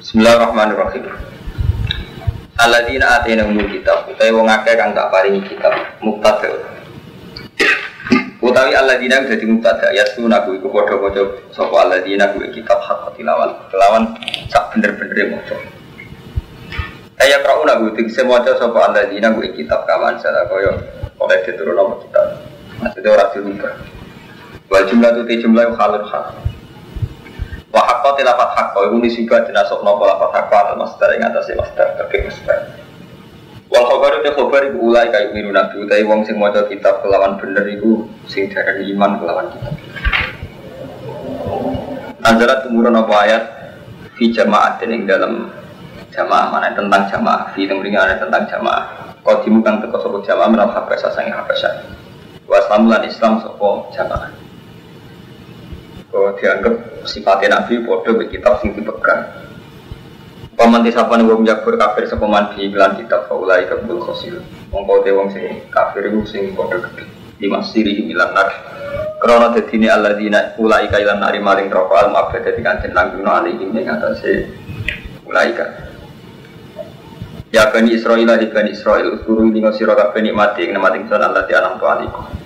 Bismillahirrahmanirrahim. Alladzina atainahumul kitab, utawi wong akeh kang tak paringi kitab, mubtada. Utawi alladzina dadi mubtada, yasuna iku padha maca sapa alladzina kuwi kitab hak tilawat. Kelawan sak bener-benere maca. Kaya krauna kuwi maca sapa alladzina kuwi kitab kawan salah kaya oleh diturunno kitab. Maksudnya ora dirubah. Wal jumlah tu jumlah khalil hak. Wa haqqa tilafat haqqa iku nisibah dinasabna apa lafat haqqa al masdar ing atase masdar tegese masdar. Wal khabaru te khabar iku ulai kaya miru nabi utawi wong sing maca kitab kelawan bener iku sing darani iman kelawan kitab. Anjarat tumurun apa ayat fi jama'at ing dalam jamaah mana tentang jamaah fi temringan tentang jamaah. Qadimu kang teko sapa jamaah menal habasa sange habasa. Wa islamulan Islam sapa jamaah. Kau dianggap sifatnya Nabi bodoh be kitab sing dipegang. Pamanti sapane wong jakbur kafir sapa man bi iklan kitab faulai kabul khosil. Mongko te wong sing kafir iku sing padha gedhe. Dimasiri milan nar. Krana dadine alladzina ulai kailan nari maring neraka al mabad dadi kanjen langguna alihim ing atase ulai ka. Ya Bani Israil di Bani Israil guru ing sira kabeh nikmati ing nikmati ingsun Allah di alam tualiku.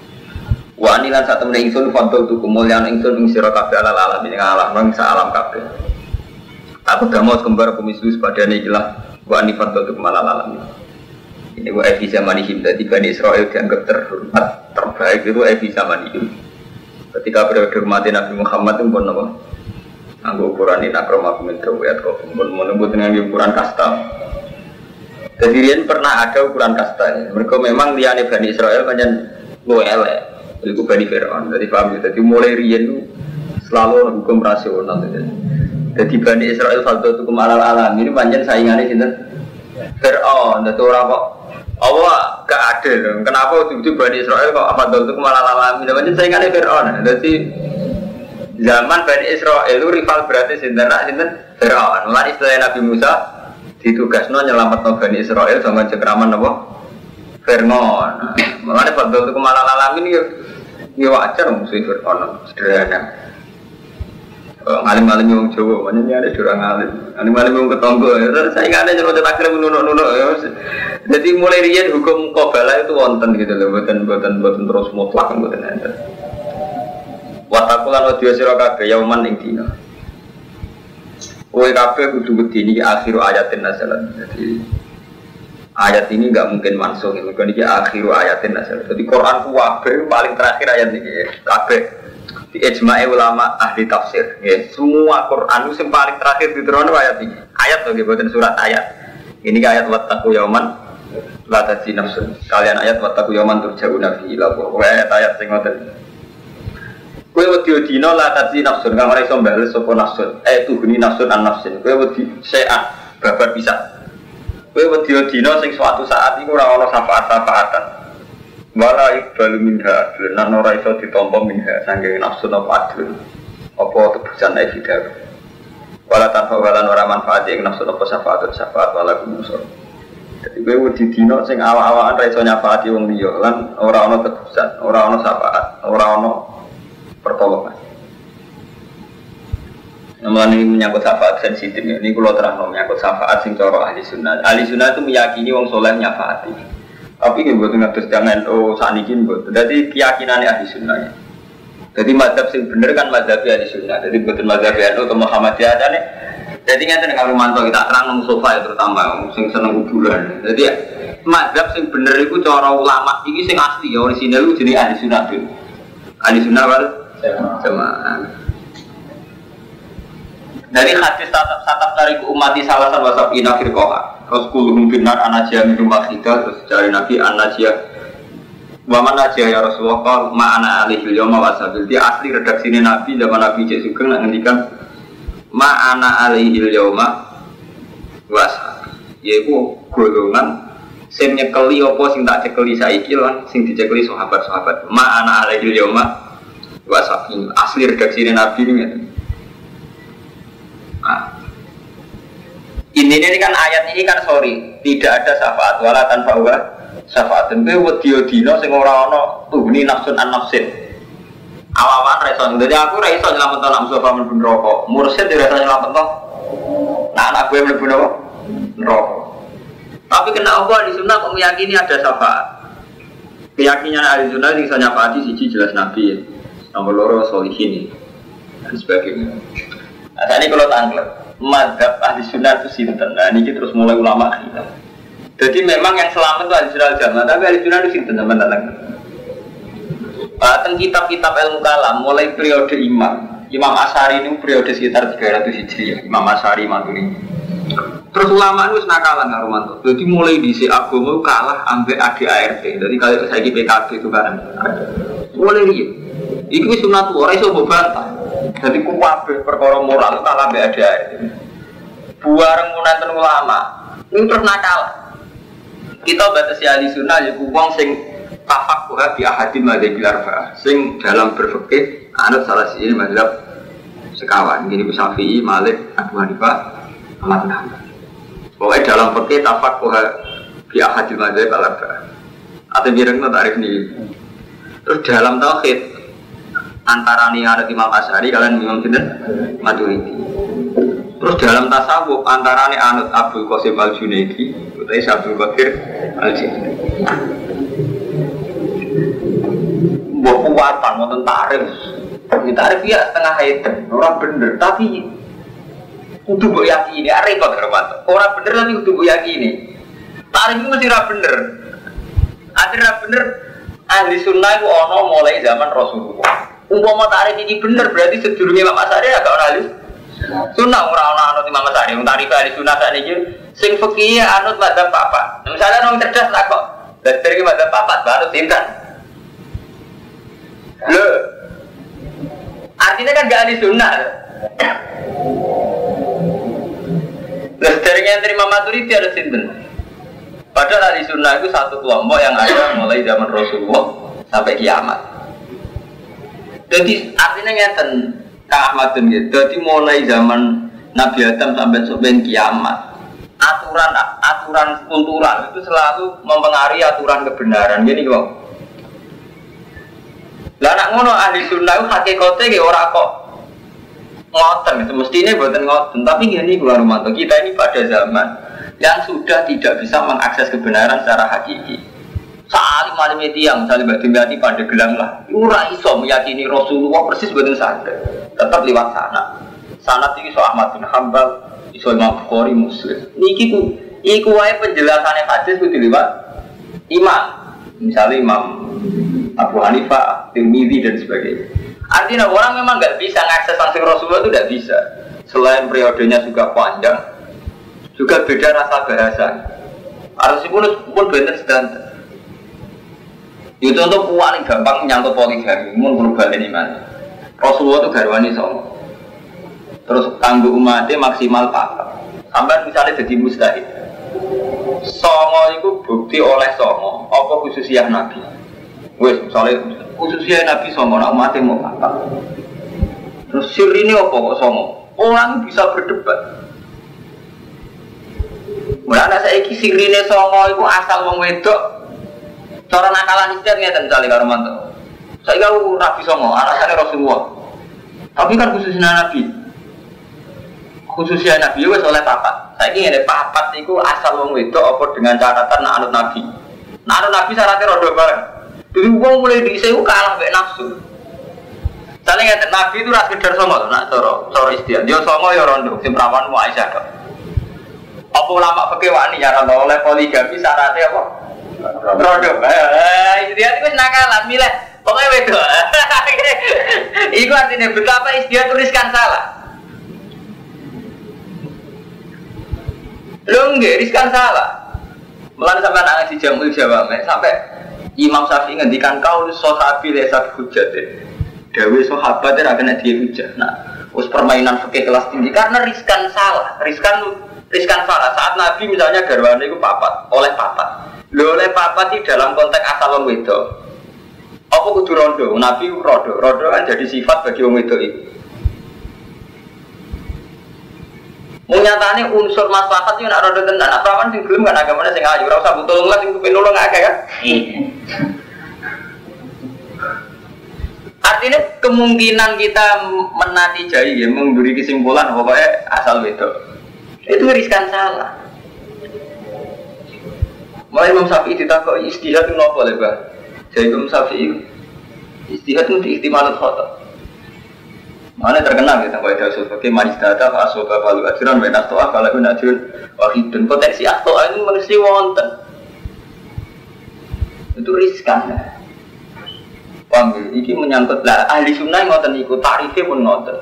Wa anilan sak temene ingsun fadl tu kemuliaan ingsun ing sira kabeh ala alam ing alam nang sak alam kabeh. Aku gamo kembar kumisus padane ikilah wa ani fadl tu kemalal alam. Ini wa evi zamanihim dadi Bani Israil dianggap terhormat terbaik itu evi zamanihim. Ketika periode mati Nabi Muhammad itu pun apa? Anggo ukuran ini akromakum min tawiyat kok pun menunggu dengan ukuran kasta. Jadi riyen pernah ada ukuran kasta. Mereka memang liyane Bani Israil pancen luwe elek. Itu Bani Fir'aun, jadi paham ya. Jadi mulai riyen selalu hukum rasional. Jadi Bani Israel fadl hukum alal alam ini panjang saingannya sinten Fir'aun. Jadi orang kok Allah gak adil. Kenapa waktu itu Bani Israel kok fadl hukum alal alam ini panjang saingannya Fir'aun. Jadi zaman Bani Israel itu rival berarti sinten Fir'aun. Mulai istilah Nabi Musa ditugasno nyelametno Bani Israel sama cekraman apa? Fir'aun. Mulai fadl hukum alal alam ini ya wajar musuh Fir'aun sederhana. Alim-alim yang Jawa, maknanya ada orang alim. Alim-alim yang ketonggo, saya ingat ada cerita akhirnya menunuk-nunuk. Jadi mulai rian hukum qabala itu wonten gitu loh, buatan terus mutlak buatan ada. Watakulan wadiyo sira kabeh yauman ing dina. Kowe kabeh kudu wedini akhiru ayatin nazalan. Jadi ayat ini enggak mungkin mansuh, mergo niki akhiru ayatin nazalan. Jadi Quran kabeh paling terakhir ayat niki kabeh. Di ijma'i ulama ahli tafsir ya, semua Quran itu yang paling terakhir diturunkan ayat ini ayat loh, bukan surat ayat ini ayat wattaqu yauman la tajzi nafsun kalian ayat wattaqu yauman turja'una fihi ila Allah ayat sing ngoten kowe wedi dina la tajzi nafsun kang ora iso mbales sapa nafsun tuhuni nafsun an nafsin kowe wedi se'an babar bisa kowe wedi dina sing suatu saat iku ora ana syafaat-syafaatan wala iqbalu minha lan ora iso ditampa minha saking nafsu apa adlun apa tebusan evidar wala tanfa wala ora manfaat ing nafsu apa syafaat wala kumusur dadi kowe wedi dina sing awak-awakan ra iso nyafaati wong liya lan ora ana tebusan ora ana syafaat ora ana pertolongan namun ini menyangkut syafaat sensitif ini kalau terang menyangkut syafaat sing cara ahli sunnah itu meyakini wong soleh nyafaati. Tapi ini buat ngatus jangan saat ini buat. Jadi keyakinannya ahli sunnah. Jadi mazhab sing bener kan mazhab ahli sunnah. Jadi betul mazhab NU atau Muhammadiyah aja nih. Jadi nggak kalau mantau kita terang sofa ya terutama sing seneng kuburan. Jadi mazhab sing bener itu cara ulama ini sing asli ya orisinal itu jadi ahli sunnah tuh. Ahli sunnah wal jamaah. Dari hadis tatap dari umati salah satu wasab ina firqoha. Terus kulhum binar anajiyah minum makhidah. Terus dari Nabi anajiyah waman najiyah ya Rasulullah ma'ana alihil yawma wasabil. Dia asli redaksi ini Nabi zaman Nabi Cik Sugeng nak ngendikan ma'ana alihil yawma wasabil. Yaitu golongan sing nyekeli apa sing tak cekeli saiki lan sing dicekeli sahabat-sahabat. Ma'ana alihil yawma wasabil. Asli redaksi ini Nabi ini. Ini kan ayat ini kan tidak ada syafaat wala tanfa wa syafaat. Tentu wedi dina sing ora ana tuhni nafsun an nafsin. Awawan ra iso. Dadi aku ra iso nyelametno nak Mustafa bin rokok. Mursyid ra iso nyelametno Nah anak gue mlebu napa? Neraka. Tapi kena Allah di sunnah kok meyakini ada syafaat. Keyakinan ahli sunnah yang bisa nyafaati siji jelas Nabi ya. Nomor loro solihin dan sebagainya. Nah tadi kalau tangklep madzhab ahli sunnah itu sinten. Nah ini terus mulai ulama kita. Jadi memang yang selamat itu ahli sunnah jamaah, tapi ahli sunnah itu sinten teman teman. Bahkan kitab-kitab ilmu kalam mulai periode Imam Asy'ari ini periode sekitar 300 Hijriah. Imam Asy'ari Maturidi. Terus ulama itu nakalan karo mantu. Jadi mulai dhisik agama kalah ambek ADART. Jadi kalau saiki PKB itu kan mulai riyen. Iki wis sunat ora iso mbok bantah. Jadi ku kabeh perkara moral kalah ambek ADART. Buareng munanten ulama. Ini terus nakal. Kita batasi ahli sunnah ya wong sing tafaqquh bi ahadin madzhabil arba'ah. Sing dalam berfikih anut salah siji mazhab sekawan. Gini Syafi'i, Malik, Abu Hanifah, Ahmad bin Hanbal. Pokoknya dalam fikih tafaqquh bi ahadil madzhab al-arba'ah. Atau birengno tarif niki. Terus dalam tauhid antara anut Imam Asy'ari kalian Imam sinten Maturidi. Terus dalam tasawuf antara anut Abdul Qasim Al-Junaidi utawa Abdul Qadir Al-Jilani. Mbok kuwatan wonten tarif. Tarif ya setengah hayat, ora bener tapi kudu mbok yakini, repot repot. Ora bener tapi kudu mbok yakini. Tarif itu mesti ora bener. Ora bener ahli sunnah itu ana mulai zaman Rasulullah. Umpama tarif iki bener berarti sedurunge Imam Asy'ari agak ora ahli sunnah, ora ana anut Imam Asy'ari. Wong tarif ahli sunnah sakniki sing fikih anut madzhab papat. Misalnya wong cerdas tak kok. Dari madzhab papat baru sinten. Lho. Artinya kan gak ahli sunnah. Terus dari yang terima Maturidi ada sinten. Padahal ahli sunnah itu satu kelompok yang ada mulai zaman Rasulullah sampai kiamat. Jadi artinya ngeten Kang Ahmad bin gitu. Jadi mulai zaman Nabi Adam sampai kiamat, aturan kultural itu selalu mempengaruhi aturan kebenaran. Gini kok. Lah nak ngono ahli sunnah itu hakikate ge ora kok ngoten, semestinya buatan ngoten. Tapi gini kula Romanto, kita ini pada zaman yang sudah tidak bisa mengakses kebenaran secara hakiki. Salim tiang, misalnya bati pada gelang lah, ora iso meyakini Rasulullah persis buatan sadar. Tetap lewat sana tinggi so Ahmad bin Hanbal, iso Imam Bukhari, Muslim. Niki iku wae penjelasannya hadis kudu lewat imam. Misalnya Imam Abu Hanifah, Tirmidzi dan sebagainya. Artinya orang memang nggak bisa mengakses langsung Rasulullah itu tidak bisa. Selain periodenya juga panjang, juga beda rasa bahasa. Harus pun benar sedang. Itu untuk paling gampang menyangkut poligami, mun global ini mana. Rasulullah itu garwani songo. Terus kanggo umatnya maksimal 4. Sampai misalnya jadi mustahil. Songo itu bukti oleh songo, apa khususiyah Nabi. Wes misalnya khususiyah Nabi songo, nak umatnya mau apa. Terus sir ini apa kok songo? Orang bisa berdebat. Mulanya saya sir ini songo itu asal wong wedok. Cara nakalan istiad ngeten misalnya karo mantu. Saya kau Nabi songo, alasannya Rasulullah. Tapi kan khususnya Nabi. Khususnya Nabi wes oleh papat. Saya ingin ada papat itu asal wong wedok apa dengan catatan nak anut Nabi. Nak anut Nabi syaratnya rodo bareng. Jadi wong mulai diisi kalah mbek nafsu. Misalnya ngeten Nabi itu ras sekedar songo, nak coro istiad. Dia songo ya rondo, sing perawan mu Aisyah dok. Apa ulama fikih wani ya rondo oleh poligami syaratnya apa? Rodo. Istiad itu nakalan milih. Pokoknya wedok. Itu artinya betapa istiad tuliskan salah. Lo enggak, riskan salah. Mulai sampai anak ngaji Jamul Jawab, sampai Imam Syafi'i ngendikan kau sahabi lesat hujat deh. Dewi sahabat dia akan dia hujat. Nah, us permainan fikih kelas tinggi karena riskan salah, riskan salah. Saat Nabi misalnya garwane itu papat, oleh papat. Lo oleh papat di dalam konteks asal wong wedok. Apa kudu rondo? Nabi rodo kan jadi sifat bagi wong wedok itu. Menyatakan unsur maslahat itu nak rodo tenan, nak perawan sing gelem kan agamane sing ayu, ora usah butuh lah sing kepenulung akeh kan. Artinya kemungkinan kita menatijai ya memberi kesimpulan pokoknya asal wedok. Itu riskan salah. Mulai Imam Syafi'i ditakoi istihad itu apa lho, Pak? Jadi Imam Syafi'i istihad itu ihtimalut khata. Mana terkenal kita kalau ada sebagai manis data, asoba balu ajaran, benas toa, kalau pun ajaran wahidun potensi aktoa itu mesti wonten. Itu riskan. Paham? Ini menyangkut lah ahli sunnah ngoten ikut tarifnya pun ngoten.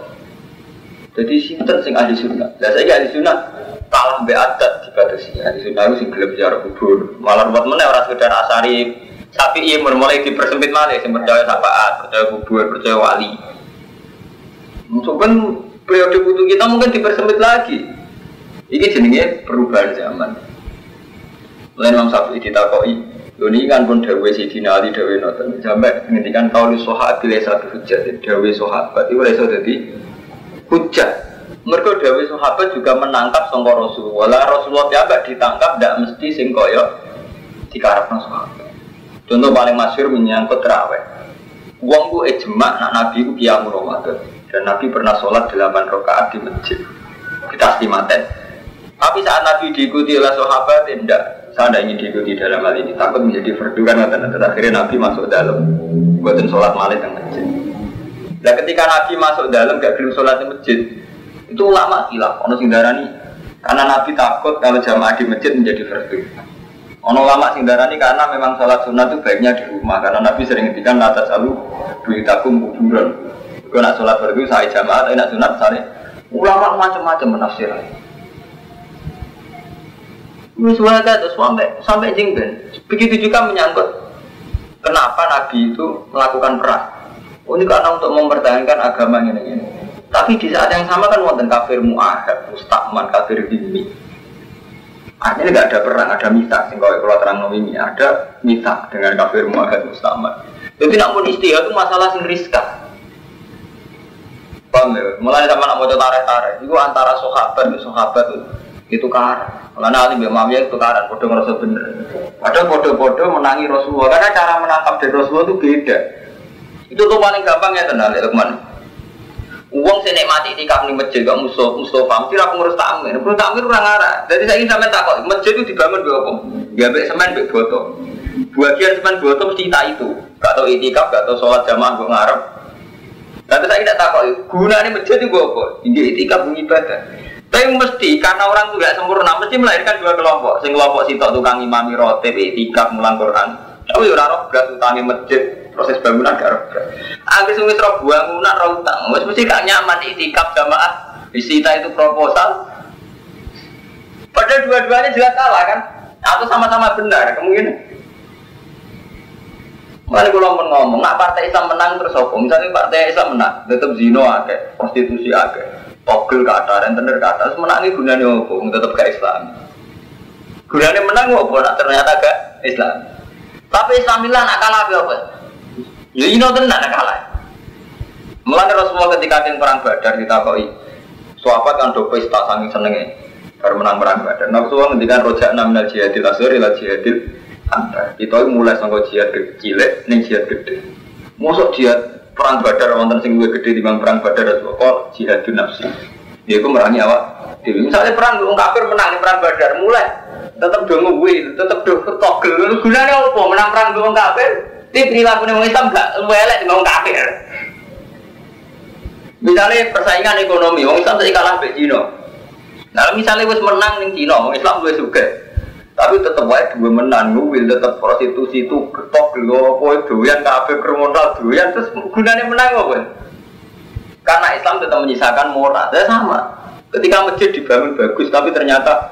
Jadi sinten sing ahli sunnah. Lah saya ahli sunnah kalah mbek adat dibatasi. Ahli sunnah itu sing gelem ziarah kubur. Malah buat meneh ora sekedar asari sapi iya mulai dipersempit malih sing percaya syafaat, percaya kubur, percaya wali. Mungkin periode butuh kita mungkin dipersempit lagi. Ini jenenge perubahan zaman. Lain Imam Syafi'i ditakoi, ini kan pun dawe Sidina Ali dawe noten sampai ngendikan qauli sahabat bila satu hujjah. Dawe sahabat itu iso dadi hujjah. Mergo dawe sahabat juga menangkap sangka Rasulullah. Rasulullah piyambak ditangkap ndak mesti sing kaya dikarepno sahabat. Contoh paling masyhur menyangkut tarawih. Wong ku ijma' nak Nabi ku qiyamul Ramadan dan Nabi pernah sholat 8 rakaat di masjid. Kita istimaten. Tapi saat Nabi diikuti oleh sahabat tidak. Saya tidak ingin diikuti dalam hal ini. Takut menjadi fardu kan akhirnya Nabi masuk dalam buatin sholat malam di masjid. Nah ketika Nabi masuk dalam gak belum sholat di masjid, itu ulama khilaf. Ono sing darani karena Nabi takut kalau jamaah di masjid menjadi fardu. Ono ulama sing darani karena memang sholat sunnah itu baiknya di rumah karena Nabi sering ngendikan la tasalu buitakum kuburan. Kalau nak sholat fardu saya jamaah, nak sunat saya ulama macam-macam menafsirkan. Miswada itu sampai jengben. Begitu juga menyangkut kenapa Nabi itu melakukan perang. Oh ini karena untuk mempertahankan agama ini. Tapi di saat yang sama kan wonten kafir mu'ahad, mustakman, kafir dhimmi. Artinya tidak ada perang, ada misak. Sehingga kalau terang ini ada misak dengan kafir mu'ahad, mustakman. Jadi namun istihad itu masalah sing riskan. Paham ya? Mulai sama nak mau tarik-tarik. Itu antara sahabat itu karan. Karena Ali bin Muawiyah itu karan, bodoh ngerasa bener. Padahal bodoh-bodoh menangi Rasulullah. Karena cara menangkap dari Rasulullah itu beda. Itu tuh paling gampang ya tenang, lihat kemana. Uang saya nikmati itikaf di masjid, gak Mustafa. Mesti aku ngurus takmir. Ngurus takmir orang arah. Jadi saya ingin sampai takut. Masjid itu dibangun berapa? Gak ambil semen, ambil botol. Bagian semen botol mesti tak itu. Gak tahu itikaf, gak tahu sholat jamaah, gue ngarep. Tapi saya tidak takut. Gunanya masjid itu apa? Ini itikaf ibadah. Tapi mesti karena orang itu tidak sempurna, mesti melahirkan dua kelompok. Sing kelompok sitok tukang imami rotib, itikaf, mulang Quran. Tapi orang roh berat utangnya masjid, proses bangunan gak roh berat. Akhirnya sumis roh bangunan, roh utang. Mesti gak nyaman itikaf jamaah. Disita itu proposal. Padahal dua-duanya jelas salah kan? Atau sama-sama benar kemungkinan. Mana kalau ngomong, nak partai Islam menang terus apa? Misalnya partai Islam menang, tetap zino akeh, prostitusi akeh. Togel kata, rentenir kata, terus menangi gunanya apa? Tetap gak Islam. Gunanya menang apa? Nak ternyata gak Islam. Tapi Islamilah nak kalah apa? Ya ini tenan nak kalah. Mulanya Rasulullah ketika ada perang Badar ditakoi, sahabat kan do pesta saking senenge baru menang perang Badar. Rasulullah ngendikan roja'na minal jihadil asghar ila jihadil akbar. Kita mulai sangko jihad cilik ning jihad gede. Mosok jihad perang Badar wonten sing luwih gedhe timbang perang Badar Rasulullah jihadun nafsi. Yaiku merangi awak dhewe. Misale perang wong kafir menang perang Badar mulai tetep do nguwi, tetep do togel. Gunane apa menang perang wong kafir? Iki prilakune wong Islam gak elek timbang wong kafir. Misalnya persaingan ekonomi, wong Islam saiki kalah mbek Cina. Nah, misalnya wis menang ning Cina, wong Islam luwih sugih. Tapi tetep wae dua menang, wil tetep prostitusi itu ketok lho, apa doyan kabeh kriminal doyan terus gunane menang apa? Karena Islam tetap menyisakan moral. Ya sama. Ketika masjid dibangun bagus tapi ternyata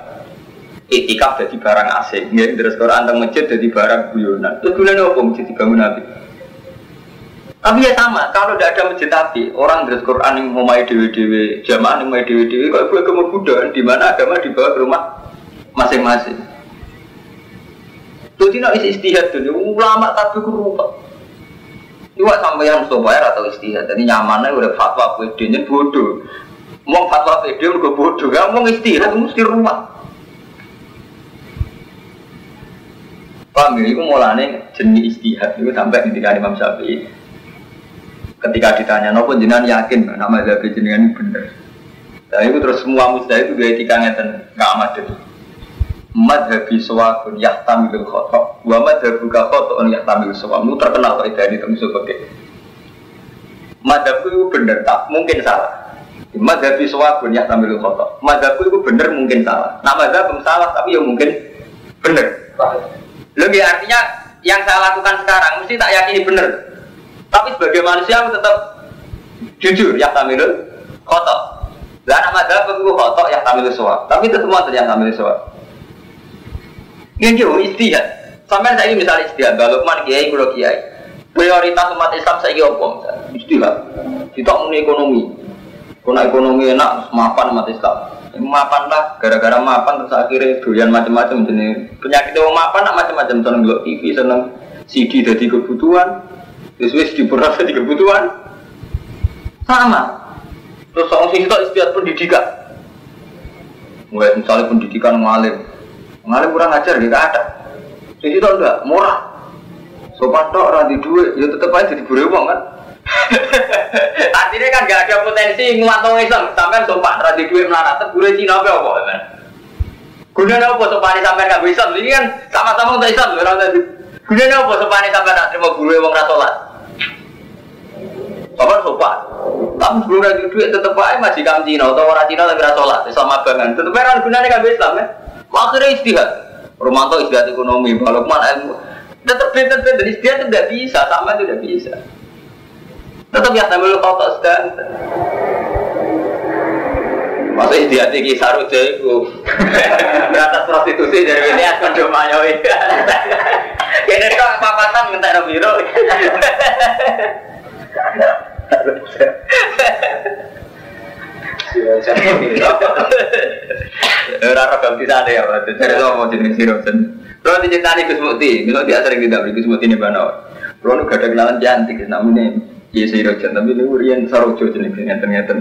itikaf jadi barang asing. Ya, terus Quran tentang masjid jadi barang guyonan. Terus gunane apa masjid dibangun Nabi? Tapi ya sama, kalau tidak ada masjid Nabi, orang terus Quran yang mau main dewe-dewe, jamaah yang main dewe-dewe, kalau boleh kemudian di mana agama dibawa ke rumah masing-masing. Jadi nak isi istihad dulu, ulama tapi kurang. Iwak sampeyan sobayar atau istihad, jadi nyamannya udah fatwa pedenya bodoh. Mau fatwa pede udah bodoh, kamu mau istihad mesti rumah. Paham ya? Itu mulanya jenis istihad itu sampai ketika Imam Syafi'i. Ketika ditanya, nopo jenengan yakin nama mazhab jenengan ini benar? Nah itu terus semua mujtahid itu gaya etika ngeten Ahmad itu. Madhabi sawabun yahtamilul khata wa madhabuka khata'un yahtamilul sawab. Itu terkenal kok dari usul fikih. Madhabku itu benar tak mungkin salah. Madhabi sawabun yahtamilul khata. Madhabku itu benar mungkin salah. Nah madhab salah tapi ya mungkin benar. Lebih artinya yang saya lakukan sekarang mesti tak yakini benar. Tapi sebagai manusia aku tetap jujur yahtamilul khata. Lah nama madhab itu khata yahtamilul sawab. Tapi itu semua yahtamilul sawab. Ini jauh istihad. Sampai saya ini misalnya istihad, Lukman kiai, kulo kiai. Prioritas umat Islam saya ini apa? Istihad. Kita punya ekonomi. Kalau ekonomi enak, mapan umat Islam. Mapan lah, gara-gara mapan terus akhirnya doyan macam-macam jenis penyakit yang mapan, nak macam-macam seneng ngelok TV, seneng CD jadi kebutuhan, terus di beras jadi kebutuhan. Sama. Terus orang sing itu istihad pendidikan. Mulai misalnya pendidikan ngalim. Ngalim kurang ajar, tidak ada. Sisi itu enggak, murah. Sopan tok, ranti duit, ya tetap aja jadi gurih uang kan. Artinya kan gak ada potensi nguatong Islam. Sampai sopan, ranti duit melarat, gurih Cina apa kan. Gunanya apa sopan sampai gak bisa Islam? Ini kan sama-sama untuk Islam. Gunanya apa sopan sampai gak terima gurih uang rasolat? Sopan. Tapi sebelum ranti duit tetap aja majikan Cina atau orang Cina lagi rasolat. Sama banget. Tetap aja gunanya gak bisa Islam ya. Akhirnya istihad, Romanto istihad ekonomi, Lukman ilmu, tetap dan istihad itu tidak bisa, sama itu tidak bisa. Tetap ya sambil kotor sedang. Masa istihad ini saruja itu, atas prostitusi dari ini akan domayoy. Kini kau papatan minta biru. Rara ganti sana ya, cari tahu mau jenis sirosen. Kalau diceritani Gus Mukti, kalau dia sering tidak beri Gus Mukti ini banau. Kalau gak ada kenalan cantik, namanya ya sirosen, tapi ini urian sarojo jenis ternyata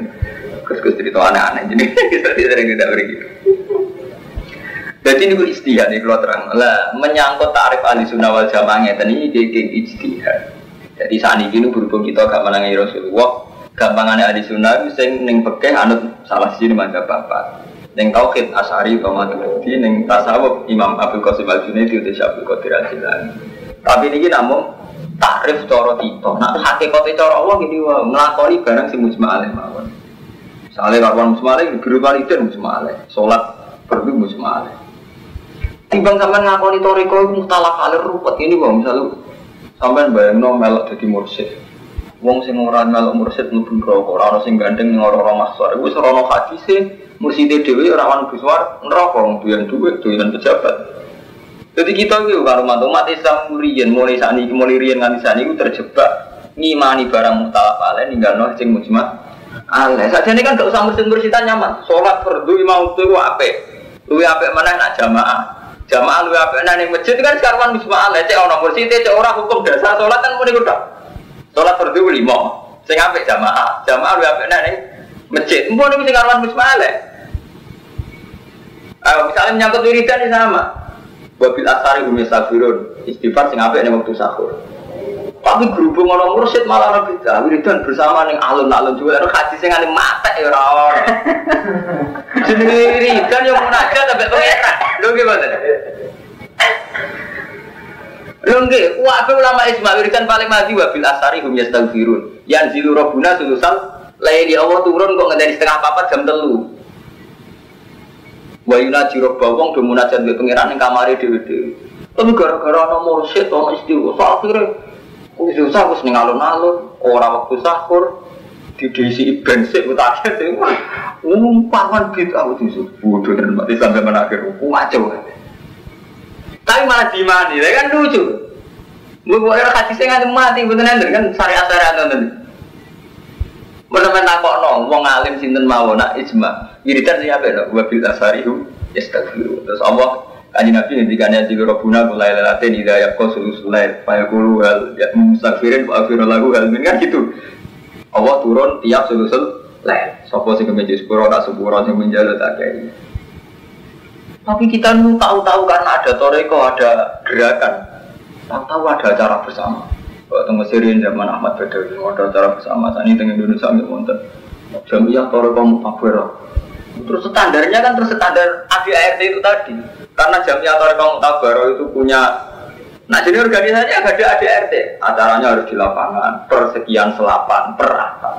Gus cerita aneh-aneh, jadi kita sering tidak beri. Jadi ini istihad nih kalau terang. Lah menyangkut tarif ahli sunnah wal jamaah ini kayak istihad. Jadi saat ini berhubung kita gak menangi Rasulullah. Gampangannya ahli sunnah itu yang pekeh anut salah sini macam apa yang tauhid Asy'ari atau Maturidi yang tasawuf Imam Abdul Qasim Al-Junaidi atau Syabul Qadir Al-Jilani. Tapi ini namun takrif cara kita nah hakikatnya cara Allah ini melakoni barang si mujma' alaih mawon misalnya kawan mujma' alaih guru walidin mujma' alaih sholat perdu mujma' alaih timbang sampai ngakoni toriko itu mukhtalaf alaih rupet ini bang misalnya sampai bayangno melok jadi mursyid wong sing ora melok mursyid mlebu neraka ora ono sing gandeng ning ora mahsyar iku serono hadise murside dhewe ora wan buswar neraka duwe dhuwit doyan pejabat. Jadi kita iki karo umat Islam riyen mulai sakniki mulai riyen nganti sakniki iku terjebak ngimani barang mukhtalaf alaih ninggalno sing mujma' alaih. Sajane kan gak usah mursyid-mursyid nyaman. Salat fardhu imam itu apik. Luwih apik meneh nak jamaah. Jamaah luwih apik nang masjid kan karuan mujma' alaih cek ono mursyid cek ora hukum dasar salat kan muni kudu. Salat fardhu 5. Sing apik jamaah. Jamaah luwih apik nang masjid. Empun niku sing karuan mujma' alaih. Misalnya menyangkut wiridan sama. Wabil asari hum yastabirun istighfar sing apik ning wektu sahur. Tapi berhubung ana mursyid malah lebih wiridan bersama ning alun-alun juga karo haji sing ngene matek ya ora ono. Jenenge wiridan yo munajat sampe pengetan. Lho nggih mboten. Lho nggih, wae ulama ijma wiridan paling mati wabil asari hum yastabirun. Yanzilu rabbuna sulusal laili Allah turun kok ngenteni setengah 4 jam 3. Wayuna jiro bawang do munajat mbek pangeran ning kamare dhewe-dhewe. Tapi gara-gara ana mursyid ana istiwa, akhire wis usah wis ning alun-alun, ora wektu sahur, didisi bensin utahe teman. Paman bid'ah itu bodoh dan mati sampai menakhir kacau. Tapi malah dimani, kan lucu. Mbok ora hadis sing nganti mati mboten enten kan syariat-syariat ngoten. Menemen takokno wong alim sinten mawon nak ijma. Wiridan sing apik lho wabil asarihu yastaghfiru. Terus Allah kanjeng Nabi ngendikane di Rabbuna qulailalatin idza yaqsul sulail fa yaqulu hal ya mustaghfirin wa aghfir lahu hal min kan gitu. Allah turun tiap sulusul lail. Sapa sing kemeje sepuro tak sepuro sing menjaluk tak kei. Tapi kita nu tahu-tahu karena ada toreko, ada gerakan. Tahu-tahu ada acara bersama. Waktu Mesir zaman Ahmad Badawi ada acara bersama. Saat ini di Indonesia nggak wonten. Jamiah toreko mutakhir. Terus standarnya kan terus standar ADART itu tadi. Karena Jamiah Thariqah Mu'tabarah itu punya, nah jadi organisasinya ada ADART. Acaranya harus di lapangan, per sekian selapan, per apa.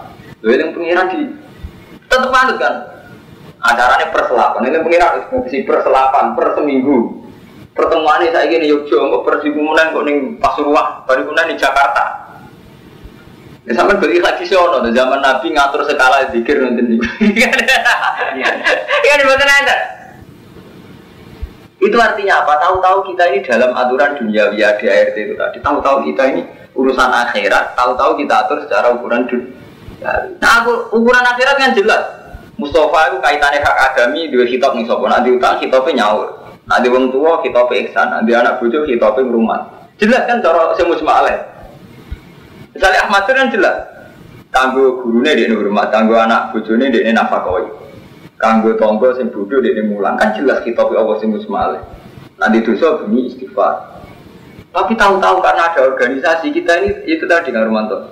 Lalu yang pengiran di tetap manut kan. Acaranya per selapan, ini pengiran per selapan, per seminggu. Pertemuan ini saya ingin Yogyakarta, per Sibumunan kok ning Pasuruan, baru kemudian di Jakarta. Ya sampai beli tradisional, zaman Nabi ngatur skala zikir nonton itu. Iya dibuat ada. Itu artinya apa? Tahu-tahu kita ini dalam aturan dunia via ADART itu tadi. Tahu-tahu kita ini urusan akhirat. Tahu-tahu kita atur secara ukuran dunia. Nah, ukuran akhirat kan jelas. Mustafa itu kaitannya hak adami dua kitab nih sopo. Nanti utang kitabnya nyaur. Nanti wong tua kitabnya ihsan. Nanti anak bojo kitabnya ngrumat. Jelas kan cara semusma'aleh. Misalnya Ahmad kan jelas, kanggo gurune dia hormat, kanggo anak bojone dia nafakoi, kanggo tonggo sing bodoh dia mulang, kan jelas kita Allah sing musmale. Nanti dosa bunyi istighfar. Tapi tahu-tahu karena ada organisasi kita ini itu tadi Kang Romanto,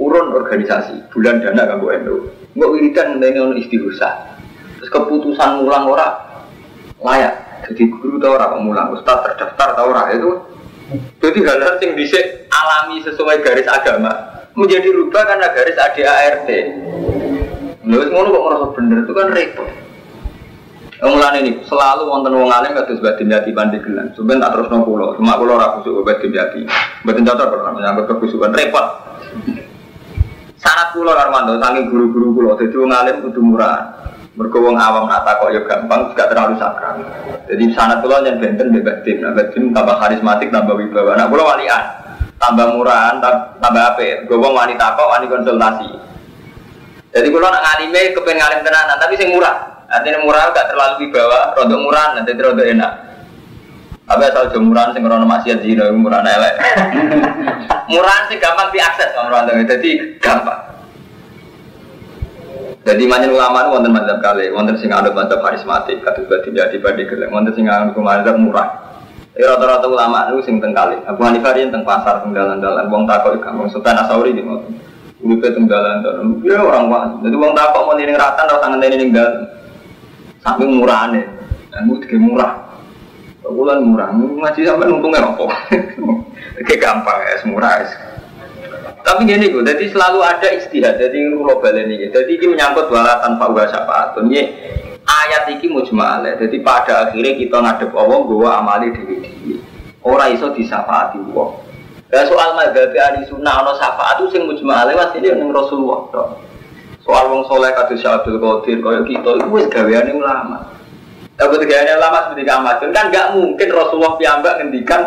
urun organisasi, bulan dana kanggo NU, nggak wiridan mengenai istighosa, terus keputusan mulang ora layak, jadi guru tau ora mulang, ustaz terdaftar tau ora itu. Jadi hal-hal yang dhisik alami sesuai garis agama menjadi rubah karena garis ADART. Lha ngono kok merasa bener itu kan repot. Mulane ini selalu wonten wong alim kados Badim Yati Pandeglang. Sampeyan tak terusno kula, cuma kula ora kusuk Badim Yati. Mboten cocok kok menyangkut kekusukan repot. Syarat kula Armando saking guru-guru kula dadi wong alim kudu murah. Mergo wong awam nak takok ya gampang, gak terlalu sakral. Jadi sanad kula yen benten mbek Tim, Tim tambah karismatik, tambah wibawa. Nah kula walian, tambah murahan, tambah apik. Go wong wani takok, wani konsultasi. Jadi kula nak ngalime kepen ngalim tenanan, tapi sing murah. Artinya murah gak terlalu wibawa, rodok murahan, nanti rodok enak. Tapi asal murahan sing rono maksiat zina, murahan elek. Murahan sing gampang diakses orang orang, jadi gampang. Jadi manjen ulama itu wonten mazhab kali, wonten sing anut mazhab karismatik, kados Badim Yati Pandeglang, wonten sing anut mazhab murah. Rata-rata ulama itu sing teng kali. Abu Hanifah yen teng pasar teng dalan-dalan, wong takok gampang. Sultan Asauri iki ngoten. Uripe teng dalan-dalan, ya orang wae. Dadi wong takok mau ning ratan ora ngenteni ning dalan. Saking murahane. Anu iki murah. Bulan murah, ngaji sampe untungnya opo. Iki gampang ya, murah. Tapi gini kok, jadi selalu ada istihad, jadi global ini. Jadi ini menyangkut wala tanpa uga syafaatun. Ayat ini mujma'alah. Jadi pada akhirnya kita ngadep Allah bahwa amali dewi-dewi. Orang iso disyafaati Allah. Dan soal madhabi ahli sunnah ada syafaat itu yang mujma'alah masih ini yang Rasulullah. Soal wong soleh kados Abdul Qadir kaya kita itu wis gaweane ulama. Tapi gaweane ulama seperti Ahmad kan enggak mungkin Rasulullah piyambak ngendikan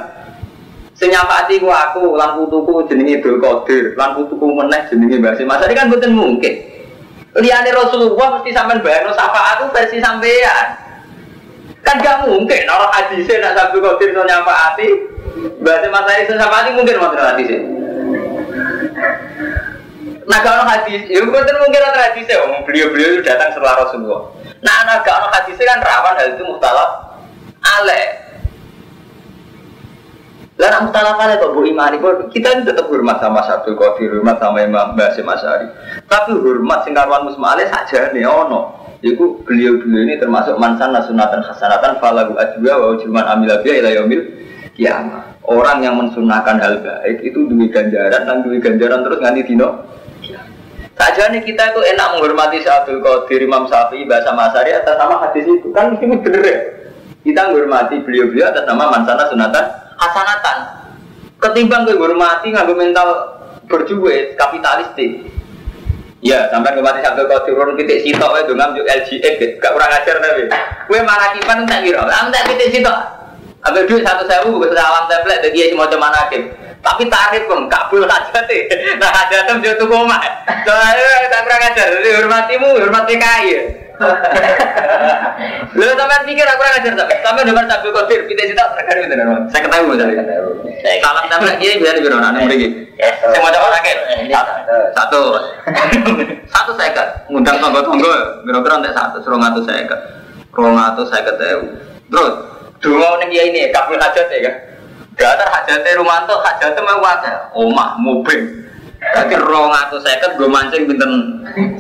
sing nyafaati ku aku, lan putuku jenenge Abdul Qadir, lan putuku meneh jenenge Mbah Sim. Masane kan mboten mungkin. Liyane Rasulullah mesti sampean bayangno syafaat itu versi sampean. Kan gak mungkin ora hadise nek Abdul Qadir iso nyafaati, Mbah Sim masane iso nyafaati mungkin mboten hadise. Nah kalau hadis, ya mboten mungkin ora hadise, beliau-beliau itu datang setelah Rasulullah. Nah anak kalau hadise kan rawan hal itu mukhtalaf alaih. Lalu mutalafah itu bu imani, kita ini tetap hormat sama Abdul Qadir, hormat sama Imam Mbah Sim Asy'ari. Tapi hormat singkarwan musma'aleh saja nih, ono. Jadi beliau-beliau ini termasuk mansan nasunatan hasanatan falahu ajwa wa ujruman amilabiyah ila yaumil qiyamah. Orang yang mensunahkan hal baik itu duwe ganjaran dan duwe ganjaran terus nganti dino. Saja nih kita itu enak menghormati Abdul Qadir, Imam Syafi'i, Mbah Sim Asy'ari atas nama hadis itu kan mesti bener ya. Kita menghormati beliau-beliau atas nama mansan nasunatan hasanatan ketimbang menghormati nganggo mental berjuwe kapitalistik. Ya, sampai kemati Abdul Qadir urun titik sitok wae ndongam yo LGX gak kurang ajar tapi. Kowe manakipan tak kira. Am tak titik sitok. Ambil duit 1.000 wis alam template dadi iki macam manakib. Tapi tarif pun kabul hajate. Nah, hajate yo tuku omah. Soale tak kurang ajar. Hormatimu, hormati kaya. Lho sampean pikir aku ora ngajar sampe. Sampe nomor Abdul Qadir pitik sitok regane pinten, Saya ketahui misalnya. Salam template iki biar piro nek mriki. Sing maca ora akeh. Satu seket. Ngundang tangga-tangga kira-kira entek 250. 250.000. Terus donga ning kiai ini kabul hajat ya kan. Gatar hajate Rumanto, hajate mau wae. Omah, mobil. Berarti 250 gue mancing pinten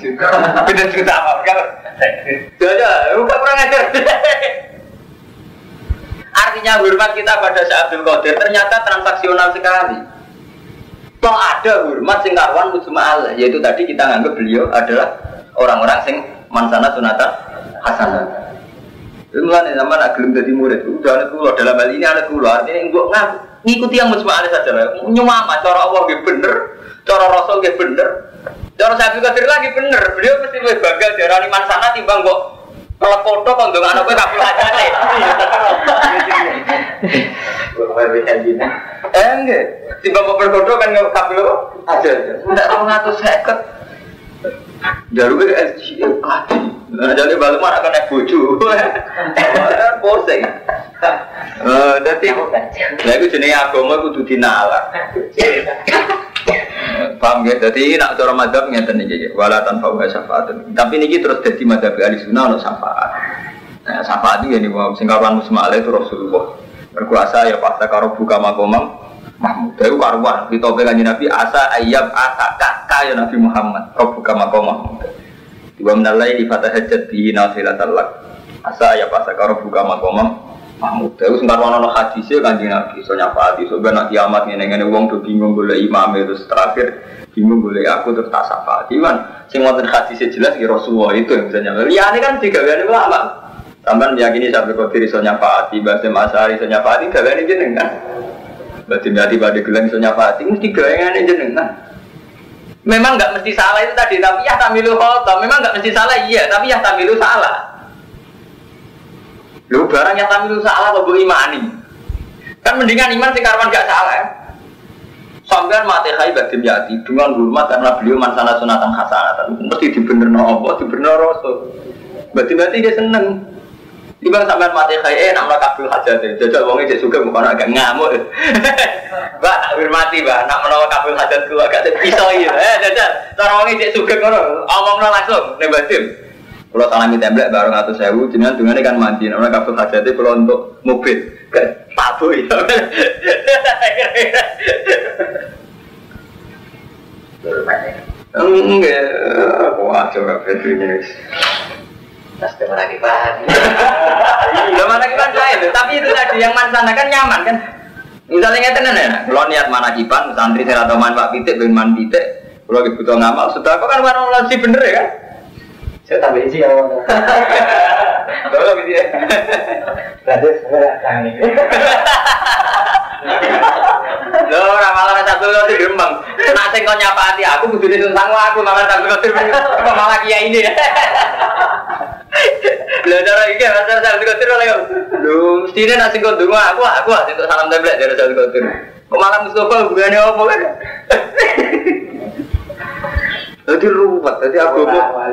juta apa? Jaja, bukan kurang ajar. Artinya hormat kita pada Syekh Abdul Qadir ternyata transaksional sekali. Toh ada hormat sing karuan mujma'al, yaitu tadi kita nganggap beliau adalah orang-orang sing mansana sunatan hasanah. Itu mulai zaman ageng jadi murid, udah anak kula dalam hal ini anak kula artinya enggak ngikuti yang mujma'al saja lah. Nyuama cara Allah nggih bener, cara Rasul nggih bener. Cara Syekh Abdul Qadir lagi bener. Beliau mesti lebih bangga diarani mansana timbang kok kalau foto kan dengan anak gue kabel aja nih. Enggak. Tiba mobil foto kan nggak kabel aja. Tidak tahu ngatur seket. Jarum ke SG kaki. Nah jadi balik mana akan naik boju. Poseng. Jadi, nah itu jenis agama kudu dinalar. Paham ya? Jadi nak cara madzhab ngeten iki wala tanpa syafaat. Tapi niki terus dadi madzhab Ahlussunnah ono syafaat. Nah, syafaat iki yen wong sing kawan musma' itu Rasulullah. Berkuasa ya pas karo buka makomam Mahmud. Itu karuan ditope kanjeng Nabi asa ayyab asaka kaya Nabi Muhammad. Buka makom Mahmud. Dua menalai di fatah hajat di nafilatal lak. Asa ya pas karo buka makomam Mahmud. Itu sing karuan ono hadise kanjeng Nabi iso nyafaati. So ben nek kiamat ngene-ngene wong do bingung golek imam terus terakhir bingung boleh aku terus tak sapa. Iman, sing wonten hadis jelas ki Rasulullah itu yang bisa nyapa. Liyane kan digaweane ulama. Sampeyan meyakini Syekh Abdul Qadir iso nyafaati, Basim Asy'ari iso nyafaati, gaweane jenengan. Berarti pada gelang iso nyafaati mesti gaweane jenengan. Memang enggak mesti salah itu tadi, tapi ya tamilu khata. Memang enggak mesti salah iya, tapi ya tamilu salah. Lho barang yang tamilu salah kok mbok imani. Kan mendingan iman sing karuan enggak salah. Ya? Sampai mati hai badim yati dengan hormat karena beliau mansana sunatan hasanatan mesti dibenerno apa dibenerno Rasul. Berarti dia seneng. Tiba sampai mati hai nak kabul hajat jajal wonge cek sugih kok agak ngamuk. Mbak tak hormati mbak nak menawa kabul hajatku agak iso iki. Jajal cara wonge cek sugih ngono omongno langsung ning badim. Kalau salami templek bareng 100.000 jenengan dungane kan mandi nek kabul hajate kula untuk mobil. Tabu ya. Enggak, wah coba ini. Tas teman lagi pan. Teman lagi pan saya itu, tapi itu tadi yang mansana kan nyaman kan. Misalnya ngeten ya, kalau niat manakipan santri saya atau man Pak Pitik ben man Pitik, kalau butuh ngamal sudah kok kan warna sih bener ya kan? Saya tambah isi ya. Kalau gitu ya. Tadi sebenarnya kami. Loh, ramalan satu kali gembang. Nak sing kau nyapa hati aku kudu disungsang aku malah satu kali malah kiai ini. Lho cara iki rasa satu kali lho. Lho, mestine nak sing kau ndonga aku untuk salam template dari satu kali. Kok malah Mustafa hubungane apa kan? Jadi ruwet, jadi agama.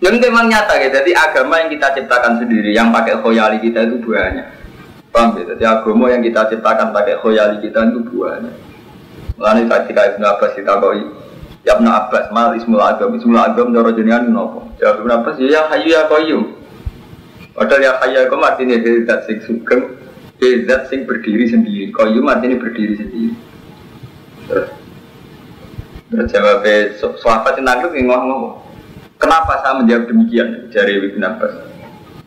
Yang memang nyata ya, jadi agama yang kita ciptakan sendiri, yang pakai khoyali kita itu banyak. Paham ya? Jadi agama yang kita ciptakan pakai khoyali kita itu banyak. Lalu ketika Ibnu Abbas ditakoi, ya Ibnu Abbas mal ismul agam cara jenengan nopo. Jawab Ibnu Abbas ya hayyu ya qayyum. Padahal ya hayyu ya qayyum artinya zat sing sugeng, zat sing berdiri sendiri. Qayyum artinya berdiri sendiri. Terus jawabnya sahabat yang nangkep ngomong, kenapa saya menjawab demikian dari Ibnu Abbas?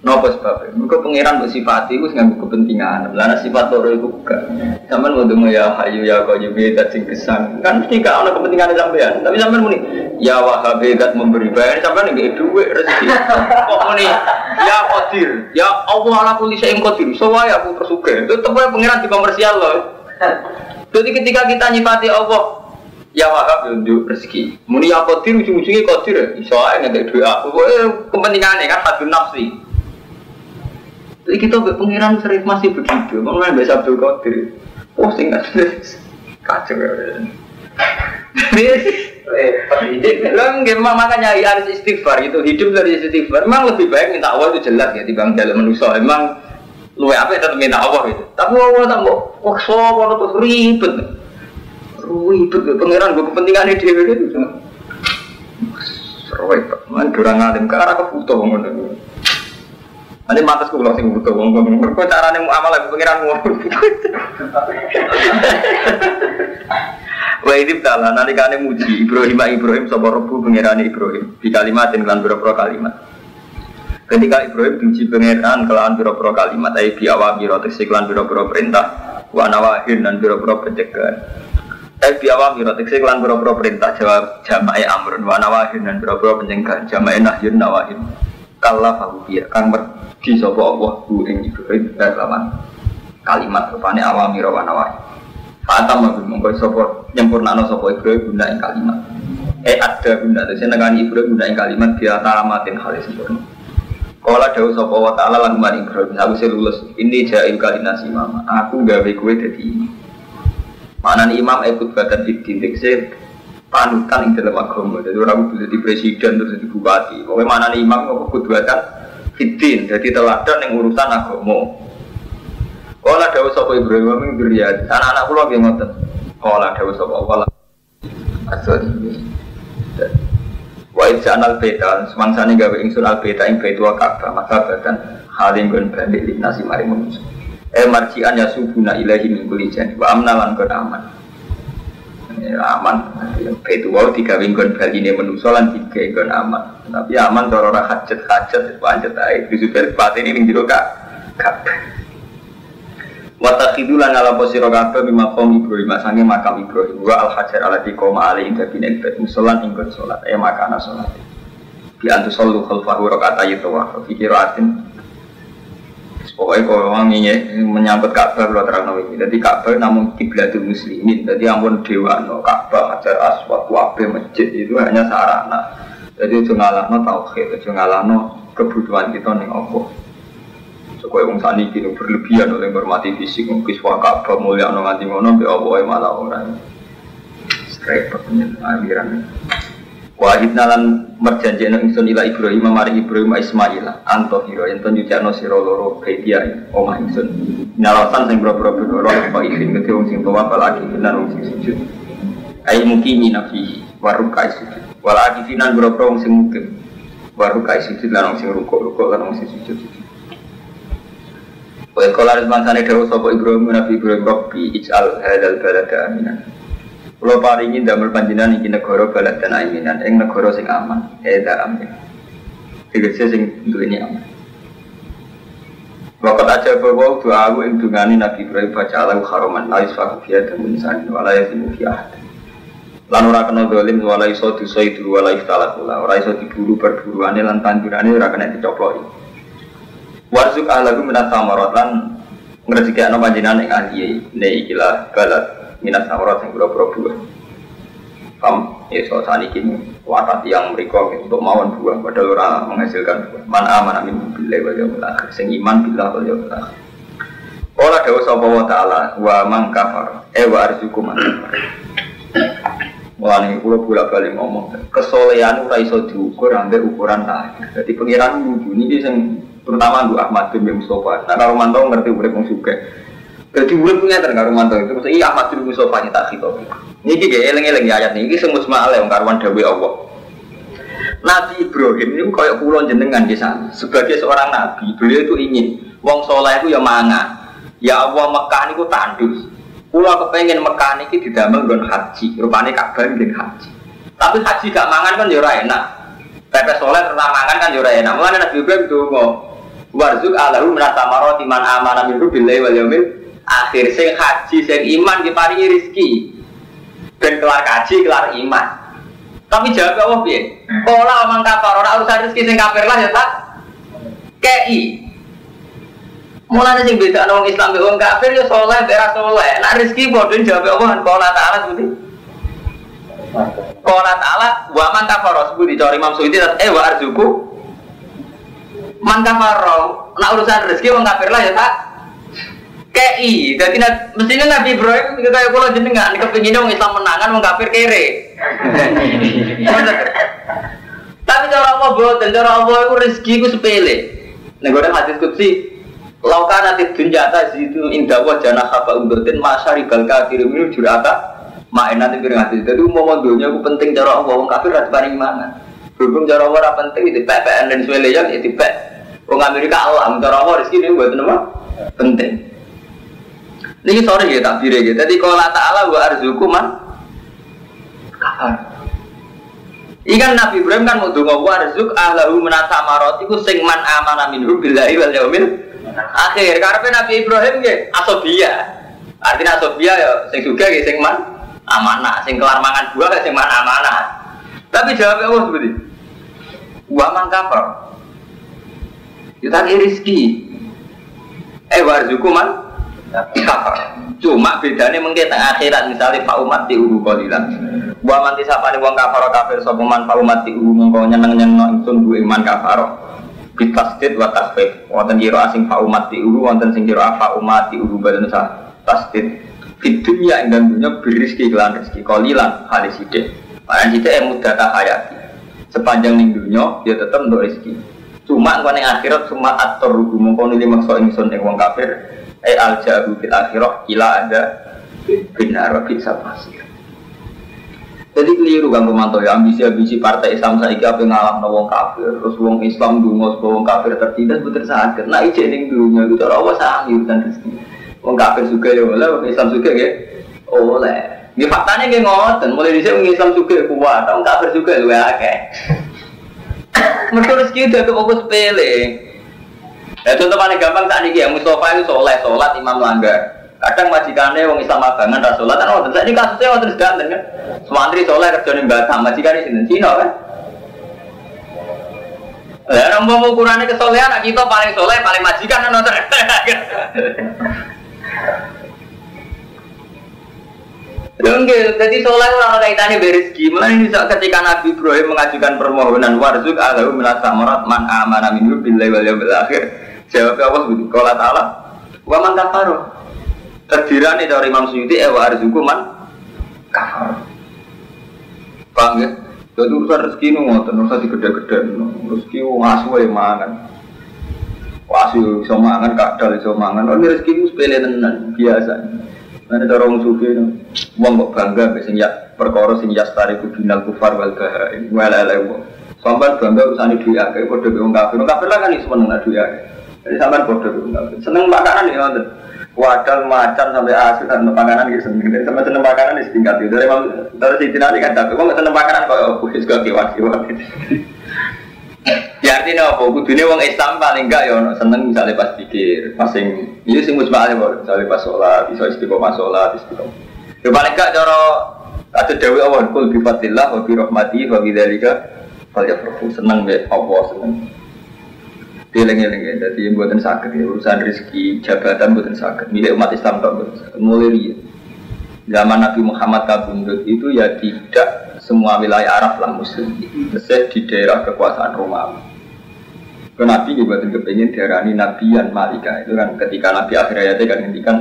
Napa sebabnya? Mereka pengiran bersifat itu dengan kepentingan. Lana sifat loro itu bukan. Sampai ngomong ya hayu ya qayyum dat sing kesan. Kan mesti gak ada kepentingan sampean. Tapi sampean muni ya wahhab dat memberi bayar sampean nggih duit rezeki. Kok muni ya qadir, ya Allah ala kulli syai'in qadir. Soalnya aku tersugih. Itu tepat pengiran di komersial loh. Jadi ketika kita nyifati Allah ya wahab untuk rezeki. Muni ya qadir ujung-ujungnya qadir. Soalnya nggak duit aku. Kepentingannya kan hadun nafsi. Jadi kita pengiran sering masih begitu. Mengenai bahasa Abdul Qadir. Oh singkat kacau ya. Makanya harus istighfar itu hidup dari istighfar. Memang lebih baik minta Allah itu jelas ya dibanding dalam manusia. Memang lu apa ya tetap minta Allah itu. Tapi Allah tak mau wakso terus ribet. Pengiran gue kepentingan dia itu. Ribet. Man kurang alim karena aku butuh ngomong. Nanti matas kulo sing butuh ngomong. Kok carane muamalah pengiran ngono. Wa idib ta'ala nalikane muji Ibrahim sapa Rabbu pangerane Ibrahim di kalimatin kelan pira-pira kalimat. Ketika Ibrahim diuji pangeran kelan pira-pira kalimat ai biawa mira tekse kelan pira-pira perintah wa nawahin dan pira-pira pencegahan. Ai biawa mira tekse kelan pira-pira perintah jawab jamae amrun wa nawahin dan pira-pira pencegahan jamae nahyun nawahin. Kala fahubiya kang merdi sapa Allah ku ing Ibrahim kelawan kalimat rupane awamira wa nawahin. Fatam mongko sapa nyempurnakno sapa Ibrahim guna ing kalimat. Ada guna dene nekani Ibrahim guna ing kalimat dia tamatin hal sempurna. Kala dawuh sapa wa ta'ala lan maring Ibrahim sawise lulus ini ja'il kalinasi mama. Aku gawe kowe dadi imam. Manane imam ikut badan didik se panutan ing dalam agama. Dadi ora kudu dadi presiden terus dadi bupati. Pokoke manane imam kok kudu badan didik dadi teladan ning urusan agama. Kala dawuh sapa Ibrahim ing duriyat, anak-anak kula nggih ngoten. Kala dawuh sapa Allah. Asal-asal. Wa idzanal baitan, semangsane gawe ingsun al baita ing baitul Ka'bah, maka badan haling gon balik linasi mari manusa. Marjian ya subuna ilahi min kulli jan wa amnalan kon aman. Aman. Baitul wa digawe gon baline manusa lan digawe gon aman. Tapi aman cara ora hajat-hajat pancet ae disuper patene ning jero Ka'bah. Watakhidulan ala posiro kabeh mimaqam Ibrahim sange makam Ibrahim wa al-hajar alati qoma ali ing dabine musolan ing kon salat makana salat bi antu sallu khalfahu rakaat tawaf fikiratin pokoke kok wong ngene menyambut Ka'bah kula terangno iki dadi Ka'bah namung kiblatul muslimin dadi ampun dewano Ka'bah hajar aswad kabeh masjid itu hanya sarana dadi aja ngalahno tauhid aja ngalahno kebutuhan kita ning Allah. Supaya wong saniki berlebihan oleh hormati fisik mungkin Ka'bah mulia ono nganti ngono mbek apa malah ora. Repot penyenawiran. Wahid nalan merjanjekno ingsun ila Ibrahim mari Ibrahim Ismail antohiro ento nyucikno sira loro bedia omah ingsun. Nalasan sing boro-boro apa izin ke wong sing tuwa lagi benar wong sing sujud. Ai mukimi nafi warukai sujud. Wala akifinan boro-boro wong sing mukim. Warukai sujud lan wong sing rukuk lan wong sing sujud. Wa qala rizmansane dawuh sapa Ibrahim Nabi Ibrahim Rabbi ij'al hadzal balada aminan. Kula paringi damel panjenengan iki negara baladan aminan ing negara sing aman, heda amin. Tegese sing duweni aman. Waqat aja bawa doa ing dungane Nabi Ibrahim baca alam haraman la isfaku fi adamin san wala yasimu fi ahad. Lan ora kena zalim wala iso disaidu wala iftalakula, ora iso diburu perburuane lan tandurane ora kena dicoploki. Warzuk ahlahu minat samarat lan ngrezekno panjenengan ing ahli ne ikilah balad minat samarat sing pura-pura buah. So saniki watat yang mriko untuk mawon buah padahal ora menghasilkan buah. Man amana min billahi wal yaumil akhir sing iman billah wal yaumil akhir. Ora dawuh sapa wa ta'ala wa man kafar wa arzuku man kafar. Mulane kula bolak-balik ngomong kesolehan ora iso diukur ambek ukuran lahir. Dadi pengiran nuju niki sing terutama Mbak Ahmad bin Mustafa. Nah, kalau mantau ngerti urip wong sugih. Dadi urip ngeten karo mantau itu mesti Ahmad bin Mustafa nyata khito. Niki ge eling-eling ayat niki sing musma'ale wong karuan dawuh Allah. Nabi Ibrahim niku kaya kula jenengan nggih sebagai seorang nabi, beliau itu ingin wong saleh itu ya mangan. Ya Allah Mekah niku tandus. Kula kepengin Mekah niki didamel nggon haji, rupane Ka'bah nggon haji. Tapi haji gak mangan kan ya ora enak. Pepes saleh ora mangan kan ya ora enak. Mulane Nabi Ibrahim donga warzuk alahu minata maroti man amana minhu billahi wal yaumil akhir sing haji sing iman diparingi rezeki ben kelar haji kelar iman tapi jawab Allah piye pola omong kafir ora urusan rezeki sing kafir lah ya tak kei mulane sing bedakno wong Islam mek wong kafir ya saleh ora saleh nek rezeki padha jawab Allah pola taala seperti pola taala wa man kafara seperti cari Imam Suyuti wa arzuku man kafaro, nak urusan rezeki wong kafir lah ya tak kei, jadi mestinya Nabi Ibrahim kayak kula jenengan kepengine wong Islam menangan wong kafir kere. Tapi cara Allah boten, cara Allah itu rezeki ku sepele. Nek ora hadis qudsi, laukan ati dunya ta situ indah wa jana khaba undutin masyaribal kafir min jurata maenate pirang hadis. Dadi umpama donya ku penting cara Allah wong kafir ra diparingi mangan. Berhubung cara Allah penting itu PPN dan Venezuela ya itu Wong Amerika Allah, cara Allah rezeki ini buat nama penting. Ini sorry ya takbir ya. Jadi kalau Allah Taala wa arzuku man Ikan Nabi Ibrahim kan mau donga warzuk ahlahu menata marot iku sing man amana minhu billahi wal yaumil akhir. Karepe Nabi Ibrahim nggih asobia. Artinya asobia ya sing sugih nggih sing man amanah, sing kelar mangan buah sing man amanah. Tapi jawab Allah seperti wa man kafar. Kita rezeki. Warzuku man kafar. Cuma bedanya mungkin akhirat misalnya Pak Umat di uru kolilan. Wa man tisapane wong kafir sapa man Pak Umat di uru mengko nyeneng-nyeneng ingsun ku iman kafar. Bitasdid wa tasfif. Wonten kira asing Pak Umat di uru wonten sing kira Pak Umat di uru badan tasdid. Di dunia ing dunya berizki kelan rezeki kolilan haliside. Paran sithik mudah ta hayati. Sepanjang ning dunya dia tetep untuk rezeki. Cuma ning akhirat semua atur rugu mengko nili maksa ingsun ing wong kafir. Al-jahu fil akhirah ila ada binar bisa pasir. Jadi keliru kan pemantau ya ambisi partai Islam saiki ape ngalahno wong kafir terus wong Islam dungo wong kafir tertindas betul saged. Nah ijek ning dunya itu ora usah urusan rezeki. Wong kafir juga ya oleh wong Islam juga nggih oleh. Nggih faktane nggih ngoten, mulai dhisik wong Islam juga kuat, wong kafir juga luwih akeh. Mergo rezeki itu fokus sepele. Ya contoh paling gampang saat ini ya Mustafa itu sholat imam langgar. Kadang majikannya orang Islam abangan dah sholat kan waktu ini kasusnya waktu sedanten kan. Semantri sholat kerja di Batam majikannya di Cina kan. Ya orang mau ukurannya kesolehan kita paling soleh paling majikan kan nonton. Jadi soleh orang kaitannya berizki. Mulai ini ketika Nabi Ibrahim mengajukan permohonan warzuk alahu minas samarat man amana minhu billahi wal yaumil akhir. Jawab Allah begitu. Qala ta'ala wa man kafara. Terdirane dari Imam Suyuti wa arzuku man kafara. Paham ya? Jadi urusan rezeki nu ngoten, urusan digede-gede rezeki wong asu wae mangan. Asu iso mangan, kadal iso mangan. Ono rezeki ku sepele tenan, biasa. Nek cara wong sufi wong kok bangga mbek sing ya perkara sing yastari kubinal kufar wal bahaim. Wala wong. Sampai bangga urusane duwe akeh padha wong kafir. Wong kafir lah kan iso meneng duwe akeh. Jadi sampai bodoh itu, seneng makanan ya, wadal macan sampai asin dan makanan gitu seneng. Sampai seneng makanan di setingkat itu. Dari situ nanti kan tapi, kok seneng makanan kok bukan juga kiwat. Ya artinya apa? Kudunya orang Islam paling enggak ya, seneng misalnya pas pikir, pasing, ini sih musbahnya boleh, misalnya pas sholat, bisa istiqomah sholat, istiqomah. Ya paling enggak cara ada dewi awal kul bifatillah, wa birahmati, wa bidzalika, fal yafrahu seneng be Allah seneng. Dileng-eleng, jadi buatan sakit ya, urusan rezeki, jabatan buatan sakit. Milik umat Islam tak buatan sakit. Mulai zaman Nabi Muhammad kabundut itu ya tidak semua wilayah Arab lah Muslim. Mesir di daerah kekuasaan Romawi. Nabi buatan kepingin diarani Nabiyan Malika itu kan ketika Nabi akhir ayatnya kan ngendikan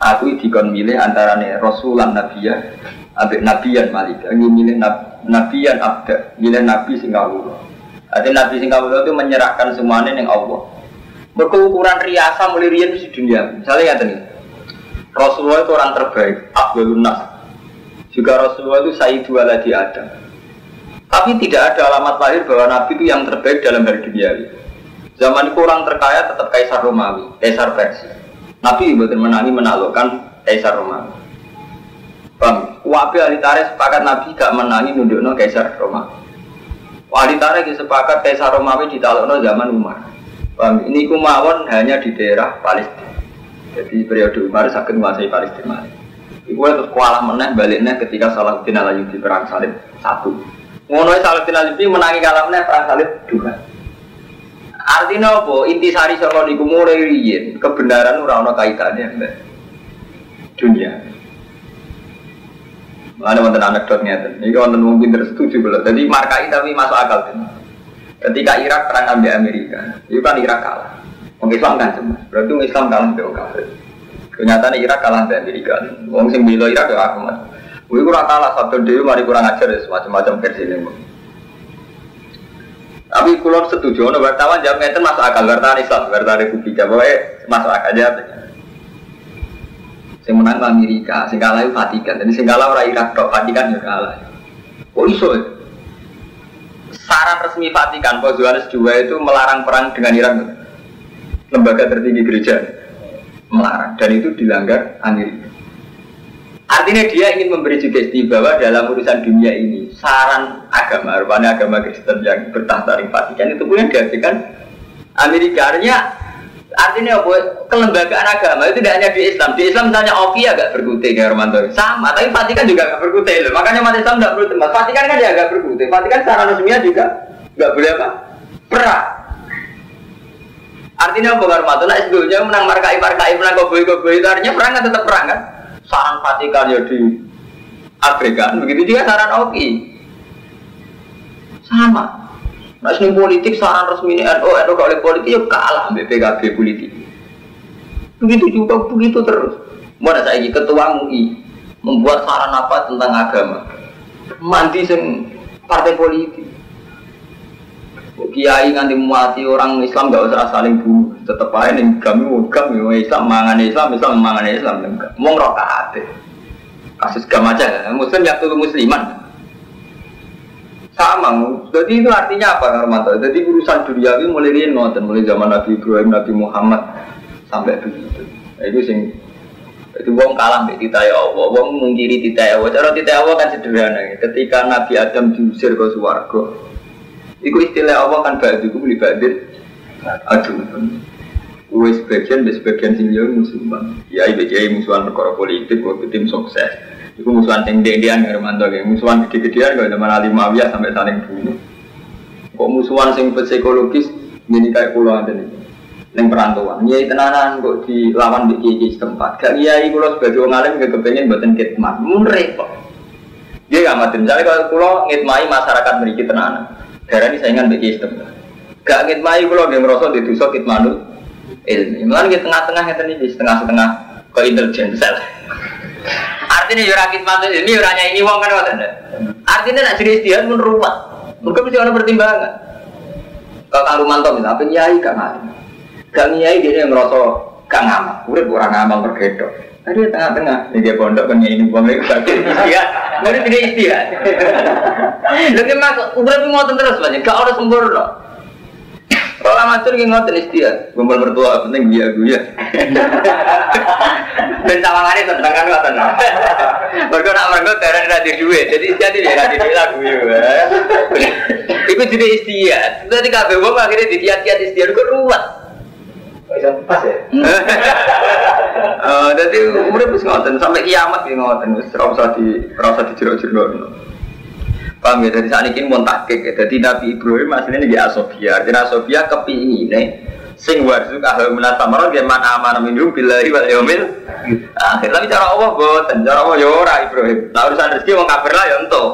aku dikon milih antara Rasulan Nabiya, abek Nabiyan Malika. Ini milih Nabiyan Abda, milih Nabi Singapura. Jadi Nabi Singapura itu menyerahkan semuanya yang Allah. Berukuran riasa mulai rian di dunia. Misalnya yang tadi, Rasulullah itu orang terbaik, Abdul Nas. Juga Rasulullah itu Sayyidu Waladi Adam. Tapi tidak ada alamat lahir bahwa Nabi itu yang terbaik dalam hal dunia. Zaman itu orang terkaya tetap Kaisar Romawi, Kaisar Persia. Nabi betul menangi menaklukkan Kaisar Romawi. Bang, wabi ahli tarikh sepakat Nabi gak menangi nundukno Kaisar Romawi. Ahli tarikh sepakat Kaisar Romawi ditaklukno zaman Umar. Bang, ini kumawon hanya di daerah Palestina. Jadi periode Umar sakit menguasai Palestina. Iku terus kalah meneh baliknya ketika Salahuddin Al-Ayyubi perang salib 1. Ngono Salahuddin Al-Ayyubi menangi kalah meneh perang salib 2. Artinya apa? Intisari saka niku mulai riyen kebenaran ora ana kaitane mbek dunia. Ada wonten anekdotnya itu. Ini wonten wong pinter setuju belum. Jadi markai tapi masuk akal. Ketika Irak perang ambil Amerika, itu kan Irak kalah. Wong Islam kan cuma. Berarti wong Islam kalah ambil kafir. Kenyataannya Irak kalah ambil Amerika. Wong sing bela Irak ya Ahmad. Kuwi ora kalah satu dhewe mari kurang ajar ya macam-macam versi ini. Tapi kula setuju ono wartawan jam ngeten masuk akal wartawan Islam, wartawan Republik. Pokoke masuk akal aja. Yang menang Amerika, sing kalah itu Vatikan. Jadi sing kalah orang Irak, Vatikan juga kalah. Oh iso. Saran resmi Vatikan, Paus Yohanes II itu melarang perang dengan Irak. Lembaga tertinggi gereja melarang, dan itu dilanggar Amerika. Artinya dia ingin memberi sugesti bahwa dalam urusan dunia ini saran agama, rupanya agama Kristen yang bertahta di Vatikan itu pun yang dihasilkan Amerika. Artinya kelembagaan agama itu tidak hanya di Islam. Di Islam misalnya Oki agak berkutik ya Romanto, sama, tapi Vatikan juga agak berkutik loh. Makanya umat Islam tidak perlu tembak. Vatikan kan dia agak berkutik. Vatikan secara resminya juga nggak boleh apa? Perang. Artinya apa Romanto? Nah sebelumnya menang markai menang koboi itu artinya perang kan tetap perang kan? Saran Vatikan ya di abaikan, begitu juga saran Oki sama. Nah, politik saran resmi NU kalau oleh politik ya kalah BPKB politik. Begitu juga begitu terus. Mana saya ketua MUI membuat saran apa tentang agama, mandi sing partai politik. Kiai nganti mati orang Islam gak usah saling bunuh, tetep aja nih kami Islam mangan Islam mau ngerokok kasus gam aja, Muslim yang tuh musliman sama. Jadi itu artinya apa Romanto? Jadi urusan duniawi mulai zaman Nabi Ibrahim, Nabi Muhammad sampai begitu. Itu sing itu wong kalah mbek titah Allah, wong mungkiri titah Allah. Cara titah Allah kan sederhana. Ketika Nabi Adam diusir ke swarga, iku istilah Allah kan ba'dukum li ba'din aduh. Wis sebagian sing yo musuhan. Ya iki musuhan perkara politik kok tim sukses. Iku musuhan sing ndedean karo mantuk, musuhan gede-gedean kok zaman Ali Muawiyah sampai saling bunuh. Kok musuhan sing psikologis ngene kae kula ngene iki. Ning perantauan, nyai tenanan kok dilawan mbek kiai setempat. Gak kiai kula sebagai wong alim kepengin mboten khidmat. Mun repot. Nggih gak maten. Jare kalau kula ngitmai masyarakat mriki tenanan. Darani saingan mbek kiai setempat. Gak ngitmai kula nggih ngrasa di dosa khidmanul ilmi. Mulane nggih tengah-tengah ngeten iki, setengah-setengah kok intelijen sel. Artinya yo rakit mantu ini yo ranya ini wong kan ngoten. Artinya nek jadi istihad mun ruwet. Mergo mesti ana pertimbangan. Kalau Kang Rumanto misal apa nyai gak ngalim. Gak nyai dia ngerasa gak ngamal. Urip ora ngamal pergedok. Tadi tengah-tengah dia pondok kan nyai wong iki gak istihad. Mari tidak istihad. Lha ki mak urip ngoten terus banyak gak ora sempurna. Kalau amatir ki ngoten istihad. Kumpul mertua penting dia guya. Dan sawangane tentangan ngoten. Mergo nak mergo darane ra duwe. Jadi jadi ra duwe lagu yo. Iku jadi istihad. Dadi kabeh wong akhire dikiat-kiat istihad kok ruwet. Bisa pas ya. Dadi urip wis ngoten sampai kiamat ki ngoten wis ora usah dijero-jero. Paham ya, dari saat ini pun takik ya. Jadi Nabi Ibrahim aslinya di Asofia. Jadi Asofia kepingin sing warzuk ahli menatamarot dia man amanah minum billahi wal yaumil akhir. Tapi cara Allah boten, cara Allah ya ora Ibrahim. Nah urusan rezeki wong kafir lah ya entuk.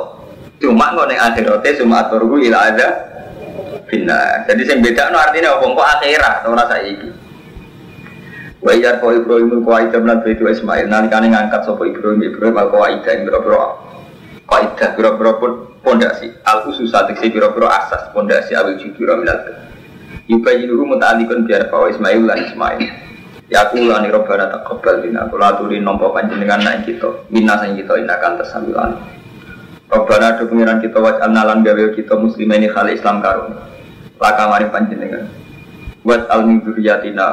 Cuma kok ning akhirate cuma aturku ila ada finna. Jadi sing bedakno artine apa kok akhirat ora saiki. Wa yar ko Ibrahim ko aitam lan itu Ismail nalikane ngangkat sapa Ibrahim al-qawaida ing boro-boro kaidah boro-boro pondasi al-usus atik boro-boro asas pondasi awil jibra minal yubayinuhu muta'alikun biar bahwa Ismail lan Ismail ya aku ulani robbana taqabbal minna kula aturi nampa panjenengan nang kita minna sing kita inakan tersambilan robbana do pengiran kita waj'alna lan gawe kita muslimin khali Islam karo laka mari panjenengan buat almi dzurriyyatina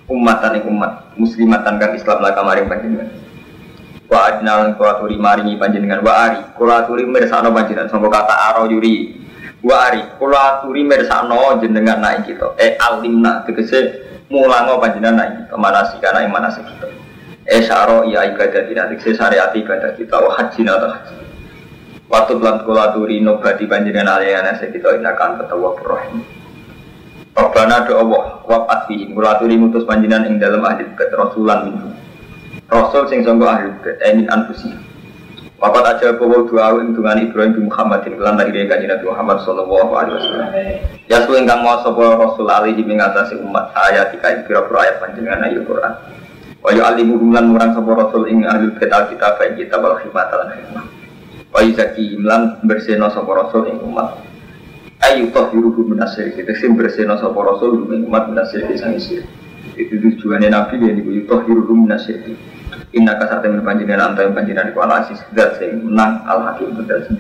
ummatan umat muslimatan kang Islam laka mari panjenengan wa adnalan kula aturi maringi panjenengan wa ari kula aturi mirsakno panjenengan sangka kata aro yuri wa ari kula aturi mirsakno jenengan naik kita alimna tegese mulango panjenengan naik kita manasik ana ing manasik kita syaro ya ibadah dina tegese syariat ibadah kita wa hajjina ta haji waktu lan kula aturi nobati panjenengan aliyane kita inakan ketawa rahim Rabbana do Allah wa atfihim kula aturi mutus panjenengan ing dalem ahli rasulan minhu Rasul sing sangka ahli min anfusi. Wapat aja bawa doa dengan Ibrahim bin Muhammadin lan dari kanjeng Nabi Muhammad sallallahu alaihi wasallam. Ya suwe ingkang maha sapa Rasul alaihi mengatasi umat ayat iki pira-pira ayat panjenengan ayat Quran. Wa yu'allimu lan murang sapa Rasul ing ahli kitab baik kita wal hikmah lan hikmah. Wa yuzaki lan bersihna sapa Rasul ing umat. Ayu tahiruhu min asyrik sing bersihna sapa Rasul ing umat min asyrik sang isir. Itu tujuannya Nabi yang dibuat tahiruhu min asyrik. Inna kasar temen panjenengan antara panjenengan iku ala asis zat sing menang al hakim bener sing